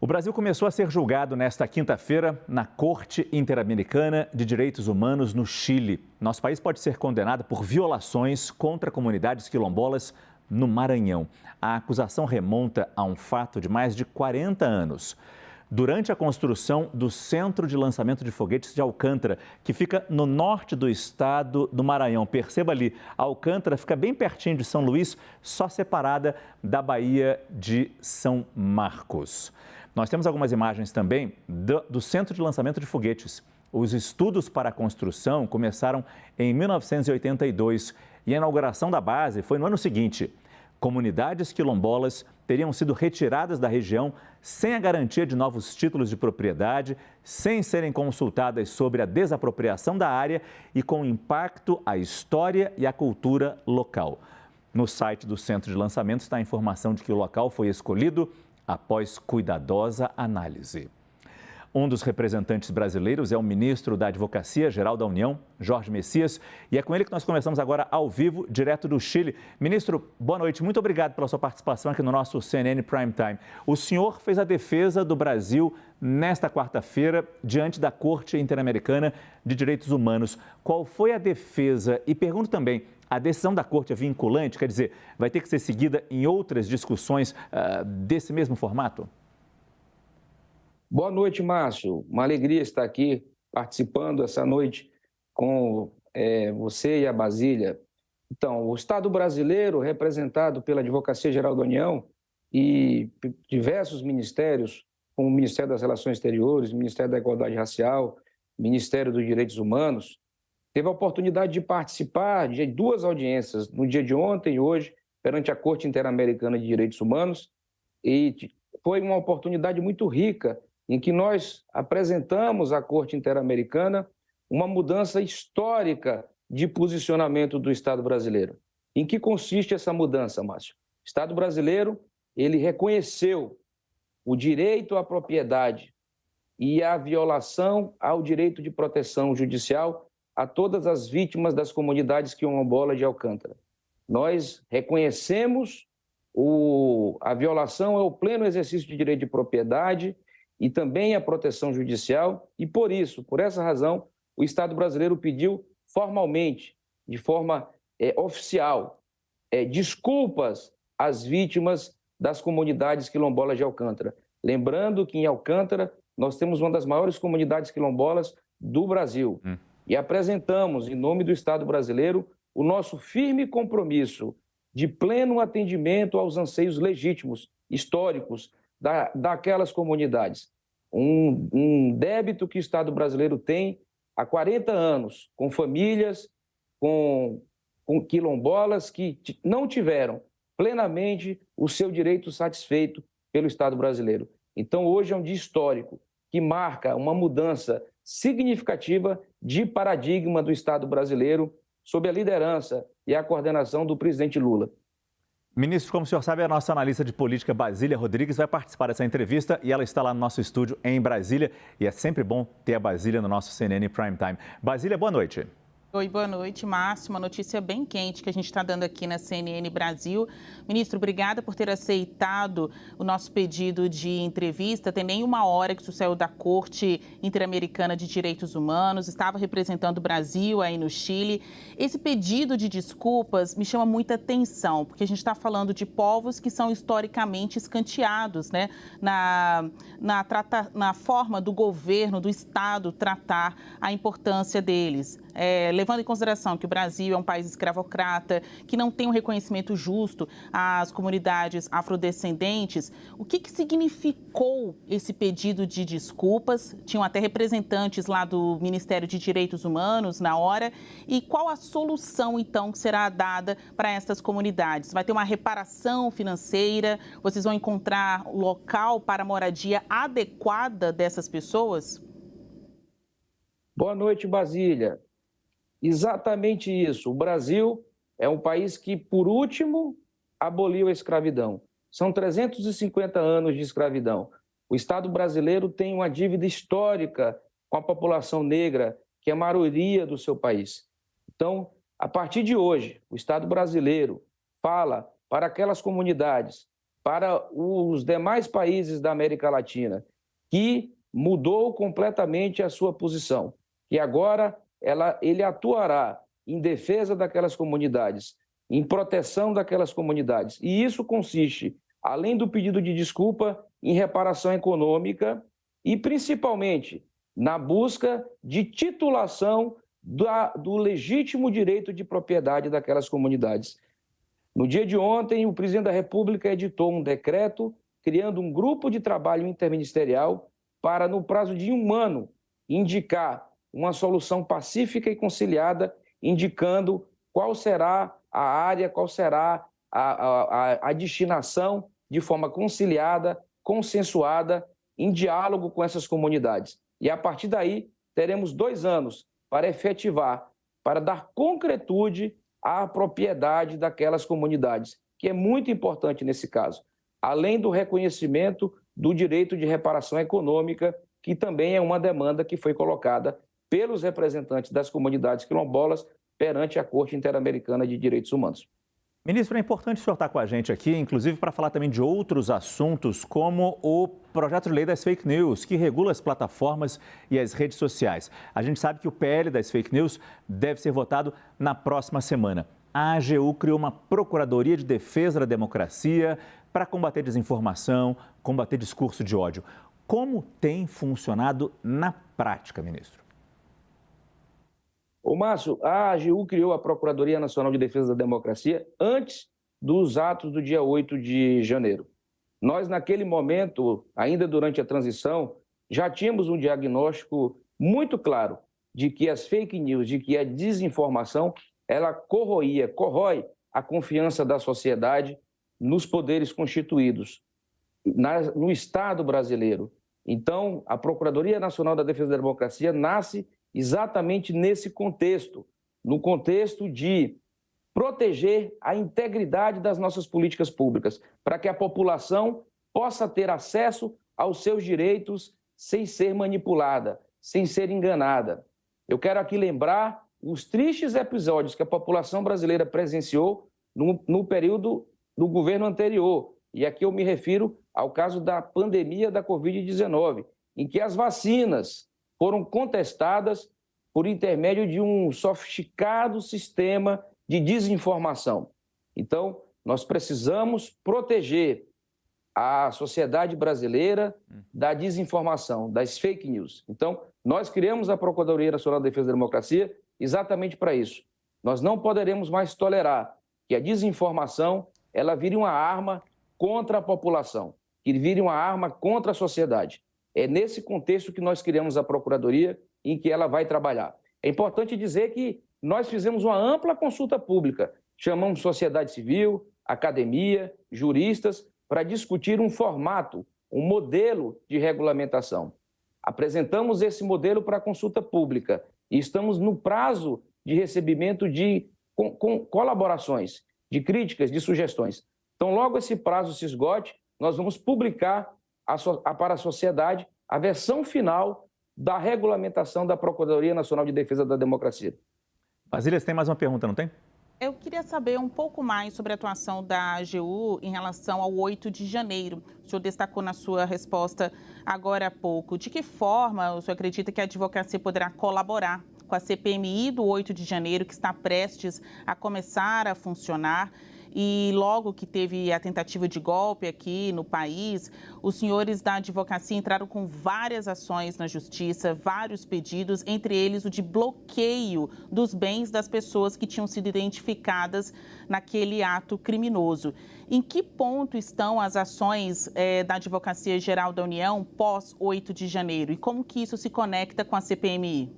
O Brasil começou a ser julgado nesta quinta-feira na Corte Interamericana de Direitos Humanos no Chile. Nosso país pode ser condenado por violações contra comunidades quilombolas no Maranhão. A acusação remonta a um fato de mais de 40 anos. Durante a construção do Centro de Lançamento de Foguetes de Alcântara, que fica no norte do estado do Maranhão. Perceba ali, Alcântara fica bem pertinho de São Luís, só separada da Baía de São Marcos. Nós temos algumas imagens também do Centro de Lançamento de Foguetes. Os estudos para a construção começaram em 1982 e a inauguração da base foi no ano seguinte. Comunidades quilombolas teriam sido retiradas da região sem a garantia de novos títulos de propriedade, sem serem consultadas sobre a desapropriação da área e com impacto à história e à cultura local. No site do Centro de Lançamento está a informação de que o local foi escolhido após cuidadosa análise. Um dos representantes brasileiros é o ministro da Advocacia Geral da União, Jorge Messias, e é com ele que nós começamos agora ao vivo, direto do Chile. Ministro, boa noite, muito obrigado pela sua participação aqui no nosso CNN Prime Time. O senhor fez a defesa do Brasil nesta quarta-feira diante da Corte Interamericana de Direitos Humanos. Qual foi a defesa? E pergunto também, a decisão da Corte é vinculante? Quer dizer, vai ter que ser seguida em outras discussões desse mesmo formato? Boa noite, Márcio. Uma alegria estar aqui participando essa noite com você e a Basília. Então, o Estado brasileiro, representado pela Advocacia Geral da União e diversos ministérios, como o Ministério das Relações Exteriores, o Ministério da Igualdade Racial, o Ministério dos Direitos Humanos, teve a oportunidade de participar de duas audiências, no dia de ontem e hoje, perante a Corte Interamericana de Direitos Humanos, e foi uma oportunidade muito rica em que nós apresentamos à Corte Interamericana uma mudança histórica de posicionamento do Estado brasileiro. Em que consiste essa mudança, Márcio? O Estado brasileiro, ele reconheceu o direito à propriedade e a violação ao direito de proteção judicial a todas as vítimas das comunidades quilombolas de Alcântara. Nós reconhecemos a violação ao pleno exercício de direito de propriedade e também a proteção judicial, e por essa razão, o Estado brasileiro pediu formalmente, de forma oficial, desculpas às vítimas das comunidades quilombolas de Alcântara. Lembrando que em Alcântara nós temos uma das maiores comunidades quilombolas do Brasil. E apresentamos, em nome do Estado brasileiro, o nosso firme compromisso de pleno atendimento aos anseios legítimos, históricos, daquelas comunidades. Um débito que o Estado brasileiro tem há 40 anos, com famílias, com quilombolas que não tiveram plenamente o seu direito satisfeito pelo Estado brasileiro. Então, hoje é um dia histórico, que marca uma mudança significativa de paradigma do Estado brasileiro sob a liderança e a coordenação do presidente Lula. Ministro, como o senhor sabe, a nossa analista de política, Basília Rodrigues, vai participar dessa entrevista e ela está lá no nosso estúdio em Brasília. E é sempre bom ter a Basília no nosso CNN Prime Time. Basília, boa noite. Oi, boa noite, Márcio. Uma notícia bem quente que a gente está dando aqui na CNN Brasil. Ministro, obrigada por ter aceitado o nosso pedido de entrevista. Tem nem uma hora que o senhor saiu da Corte Interamericana de Direitos Humanos, estava representando o Brasil aí no Chile. Esse pedido de desculpas me chama muita atenção, porque a gente está falando de povos que são historicamente escanteados, né, na forma do governo, do Estado tratar a importância deles. Levando em consideração que o Brasil é um país escravocrata, que não tem um reconhecimento justo às comunidades afrodescendentes, o que significou esse pedido de desculpas? Tinham até representantes lá do Ministério de Direitos Humanos na hora. E qual a solução, então, que será dada para essas comunidades? Vai ter uma reparação financeira? Vocês vão encontrar local para a moradia adequada dessas pessoas? Boa noite, Basília. Exatamente isso. O Brasil é um país que, por último, aboliu a escravidão. São 350 anos de escravidão. O Estado brasileiro tem uma dívida histórica com a população negra, que é a maioria do seu país. Então, a partir de hoje, o Estado brasileiro fala para aquelas comunidades para os demais países da América Latina, que mudou completamente a sua posição, e agora ele atuará em defesa daquelas comunidades, em proteção daquelas comunidades. E isso consiste, além do pedido de desculpa, em reparação econômica e, principalmente, na busca de titulação do legítimo direito de propriedade daquelas comunidades. No dia de ontem, o presidente da República editou um decreto criando um grupo de trabalho interministerial para, no prazo de 1 ano, indicar uma solução pacífica e conciliada, indicando qual será a área, qual será a destinação de forma conciliada, consensuada, em diálogo com essas comunidades. E, a partir daí, teremos 2 anos para efetivar, para dar concretude à propriedade daquelas comunidades, que é muito importante nesse caso, além do reconhecimento do direito de reparação econômica, que também é uma demanda que foi colocada pelos representantes das comunidades quilombolas perante a Corte Interamericana de Direitos Humanos. Ministro, é importante o senhor estar com a gente aqui, inclusive para falar também de outros assuntos, como o projeto de lei das fake news, que regula as plataformas e as redes sociais. A gente sabe que o PL das fake news deve ser votado na próxima semana. A AGU criou uma Procuradoria de Defesa da Democracia para combater desinformação, combater discurso de ódio. Como tem funcionado na prática, ministro? Ô, Márcio, a AGU criou a Procuradoria Nacional de Defesa da Democracia antes dos atos do dia 8 de janeiro. Nós, naquele momento, ainda durante a transição, já tínhamos um diagnóstico muito claro de que as fake news, de que a desinformação, ela corrói a confiança da sociedade nos poderes constituídos, no Estado brasileiro. Então, a Procuradoria Nacional da Defesa da Democracia nasce exatamente nesse contexto, no contexto de proteger a integridade das nossas políticas públicas, para que a população possa ter acesso aos seus direitos sem ser manipulada, sem ser enganada. Eu quero aqui lembrar os tristes episódios que a população brasileira presenciou no período do governo anterior. E aqui eu me refiro ao caso da pandemia da Covid-19, em que as vacinas foram contestadas por intermédio de um sofisticado sistema de desinformação. Então, nós precisamos proteger a sociedade brasileira da desinformação, das fake news. Então, nós criamos a Procuradoria Nacional de Defesa da Democracia exatamente para isso. Nós não poderemos mais tolerar que a desinformação ela vire uma arma contra a população, que vire uma arma contra a sociedade. É nesse contexto que nós criamos a Procuradoria, em que ela vai trabalhar. É importante dizer que nós fizemos uma ampla consulta pública, chamamos sociedade civil, academia, juristas, para discutir um formato, um modelo de regulamentação. Apresentamos esse modelo para a consulta pública e estamos no prazo de recebimento de colaborações, de críticas, de sugestões. Então, logo esse prazo se esgote, nós vamos publicar para a sociedade a versão final da regulamentação da Procuradoria Nacional de Defesa da Democracia. Basília, você tem mais uma pergunta, não tem? Eu queria saber um pouco mais sobre a atuação da AGU em relação ao 8 de janeiro. O senhor destacou na sua resposta agora há pouco. De que forma o senhor acredita que a advocacia poderá colaborar com a CPMI do 8 de janeiro, que está prestes a começar a funcionar? E logo que teve a tentativa de golpe aqui no país, os senhores da advocacia entraram com várias ações na justiça, vários pedidos, entre eles o de bloqueio dos bens das pessoas que tinham sido identificadas naquele ato criminoso. Em que ponto estão as ações da Advocacia Geral da União pós 8 de janeiro? E como que isso se conecta com a CPMI?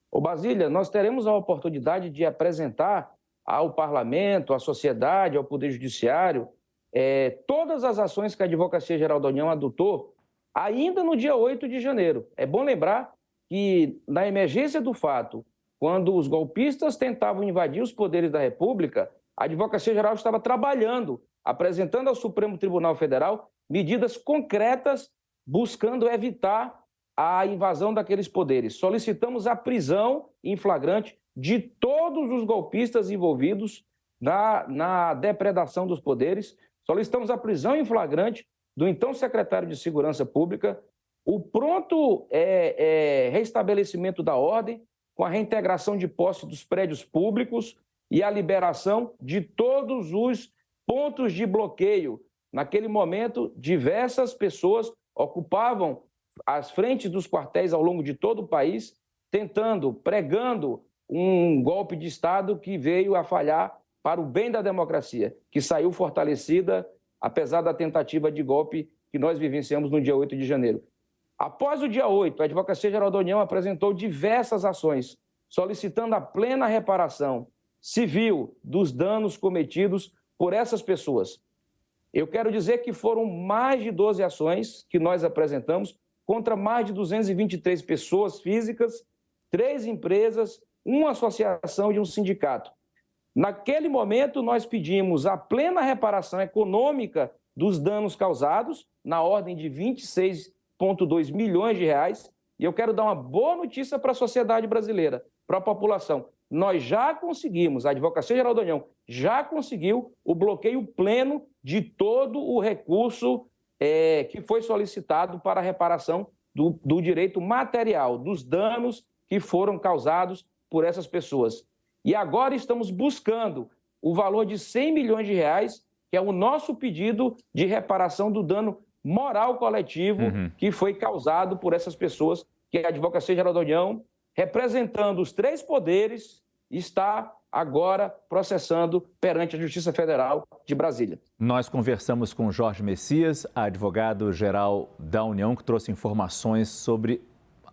Ô Basília, nós teremos a oportunidade de apresentar ao Parlamento, à sociedade, ao Poder Judiciário, todas as ações que a Advocacia Geral da União adotou ainda no dia 8 de janeiro. É bom lembrar que, na emergência do fato, quando os golpistas tentavam invadir os poderes da República, a Advocacia Geral estava trabalhando, apresentando ao Supremo Tribunal Federal medidas concretas buscando evitar a invasão daqueles poderes. Solicitamos a prisão em flagrante de todos os golpistas envolvidos na depredação dos poderes. solicitamos a prisão em flagrante do então secretário de Segurança Pública, o pronto restabelecimento da ordem, com a reintegração de posse dos prédios públicos e a liberação de todos os pontos de bloqueio. Naquele momento, diversas pessoas ocupavam as frentes dos quartéis ao longo de todo o país, pregando um golpe de Estado que veio a falhar para o bem da democracia, que saiu fortalecida, apesar da tentativa de golpe que nós vivenciamos no dia 8 de janeiro. Após o dia 8, a Advocacia Geral da União apresentou diversas ações, solicitando a plena reparação civil dos danos cometidos por essas pessoas. Eu quero dizer que foram mais de 12 ações que nós apresentamos contra mais de 223 pessoas físicas, 3 empresas, uma associação e um sindicato. Naquele momento, nós pedimos a plena reparação econômica dos danos causados, na ordem de 26,2 milhões de reais. E eu quero dar uma boa notícia para a sociedade brasileira, para a população. Nós já conseguimos, a Advocacia Geral da União já conseguiu o bloqueio pleno de todo o recurso que foi solicitado para a reparação do direito material, dos danos que foram causados por essas pessoas. E agora estamos buscando o valor de 100 milhões de reais, que é o nosso pedido de reparação do dano moral coletivo que foi causado por essas pessoas, que a Advocacia Geral da União, representando os 3 poderes, está agora processando perante a Justiça Federal de Brasília. Nós conversamos com Jorge Messias, advogado-geral da União, que trouxe informações sobre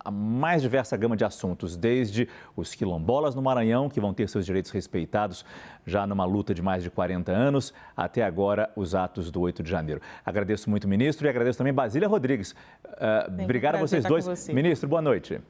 a mais diversa gama de assuntos, desde os quilombolas no Maranhão, que vão ter seus direitos respeitados já numa luta de mais de 40 anos, até agora os atos do 8 de janeiro. Agradeço muito, ministro, e agradeço também Basília Rodrigues. Obrigado a vocês dois. Ministro, boa noite.